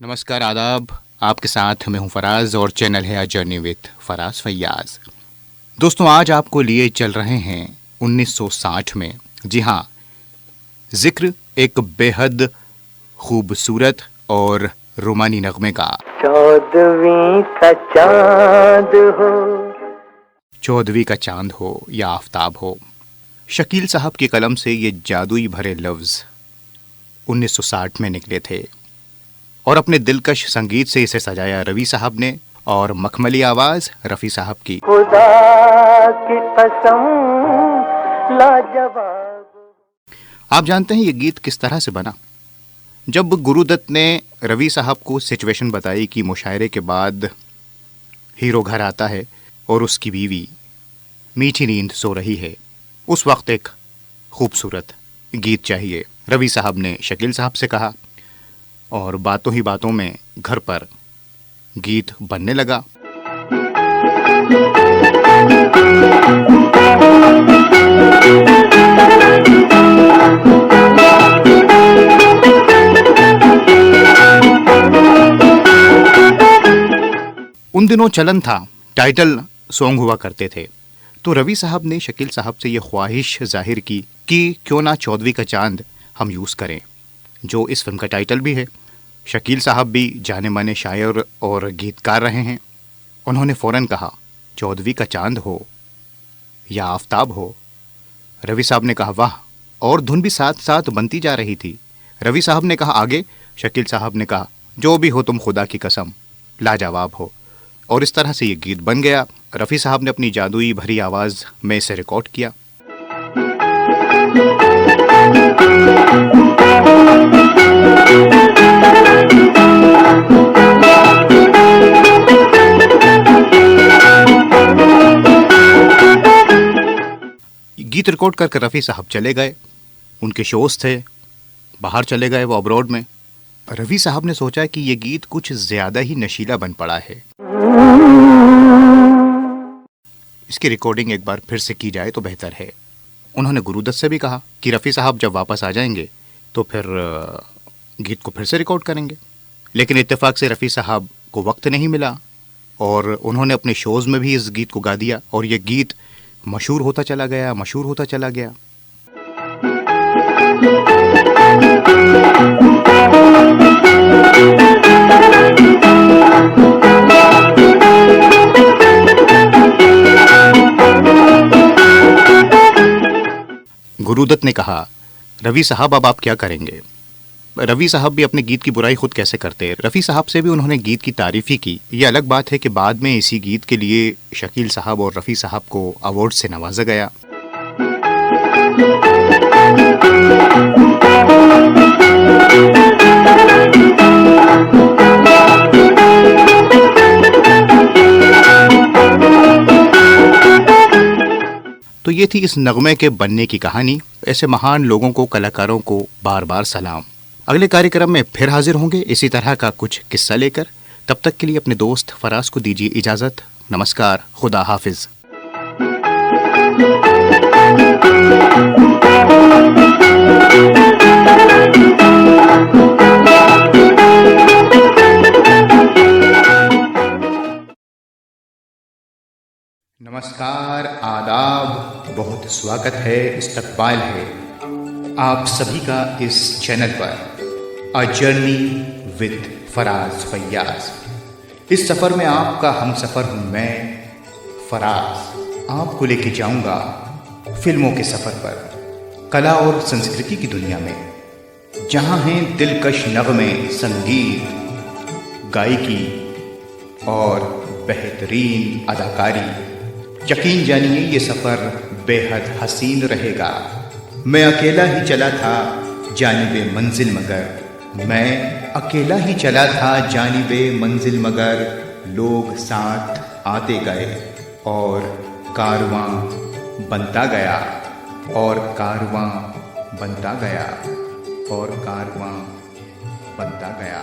नमस्कार, आदाब। आपके साथ मैं हूं फराज और चैनल है जर्नी विद फराज फैयाज। दोस्तों, आज आपको लिए चल रहे हैं 1960 में। जी हाँ, जिक्र एक बेहद खूबसूरत और रोमानी नगमे का। चौदहवीं का चांद हो, चौदहवीं का चांद हो या आफताब हो, शकील साहब की कलम से ये जादुई भरे लफ्ज़ 1960 में निकले थे और अपने दिलकश संगीत से इसे सजाया रवि साहब ने और मखमली आवाज़ रफ़ी साहब की। खुदा की कसम लाजवाब। आप जानते हैं ये गीत किस तरह से बना? जब गुरुदत्त ने रवि साहब को सिचुएशन बताई कि मुशायरे के बाद हीरो घर आता है और उसकी बीवी मीठी नींद सो रही है, उस वक्त एक खूबसूरत गीत चाहिए। रवि साहब ने शकील साहब से कहा और बातों ही बातों में घर पर गीत बनने लगा। उन दिनों चलन था, टाइटल सॉन्ग हुआ करते थे, तो रवि साहब ने शकील साहब से ये ख्वाहिश जाहिर की कि क्यों ना चौदहवीं का चांद हम यूज़ करें, जो इस फिल्म का टाइटल भी है। शकील साहब भी जाने माने शायर और गीतकार रहे हैं। उन्होंने फ़ौरन कहा, चौदहवीं का चांद हो या आफताब हो। रवि साहब ने कहा वाह, और धुन भी साथ साथ बनती जा रही थी। रवि साहब ने कहा आगे, शकील साहब ने कहा जो भी हो तुम खुदा की कसम लाजवाब हो। और इस तरह से ये गीत बन गया। रफ़ी साहब ने अपनी जादुई भरी आवाज़ में इसे रिकॉर्ड किया। गीत रिकॉर्ड करके रफ़ी साहब चले गए, उनके शोज़ थे, बाहर चले गए वो अब्रॉड में। रवि साहब ने सोचा कि ये गीत कुछ ज़्यादा ही नशीला बन पड़ा है, इसकी रिकॉर्डिंग एक बार फिर से की जाए तो बेहतर है। उन्होंने गुरुदत्त से भी कहा कि रफ़ी साहब जब वापस आ जाएंगे तो फिर गीत को फिर से रिकॉर्ड करेंगे। लेकिन इत्तेफाक से रफ़ी साहब को वक्त नहीं मिला और उन्होंने अपने शोज़ में भी इस गीत को गा दिया और ये गीत मशहूर होता चला गया, मशहूर होता चला गया। गुरुदत्त ने कहा, रवि साहब अब आप क्या करेंगे? रवि साहब भी अपने गीत की बुराई खुद कैसे करते? रफ़ी साहब से भी उन्होंने गीत की तारीफ़ ही की। ये अलग बात है कि बाद में इसी गीत के लिए शकील साहब और रफ़ी साहब को अवार्ड से नवाजा गया। तो ये थी इस नगमे के बनने की कहानी। ऐसे महान लोगों को, कलाकारों को बार बार सलाम। अगले कार्यक्रम में फिर हाजिर होंगे इसी तरह का कुछ किस्सा लेकर। तब तक के लिए अपने दोस्त फराज को दीजिए इजाज़त। नमस्कार, खुदा हाफिज़। नमस्कार, आदाब, बहुत स्वागत है, इस्तकबाल है आप सभी का इस चैनल पर a journey with Faraz Faiyaz. इस सफ़र में आपका हम सफ़र हूँ मैं फराज। आपको लेके जाऊँगा फिल्मों के सफ़र पर, कला और संस्कृति की दुनिया में, जहाँ हैं दिलकश नगमे, संगीत, गायकी और बेहतरीन अदाकारी। यकीन जानिए ये सफ़र बेहद हसीन रहेगा। मैं अकेला ही चला था जानिबे मंजिल मगर, मैं अकेला ही चला था जानिबे मंजिल मगर, लोग साथ आते गए और कारवां बनता गया, और कारवां बनता गया, और कारवां बनता गया।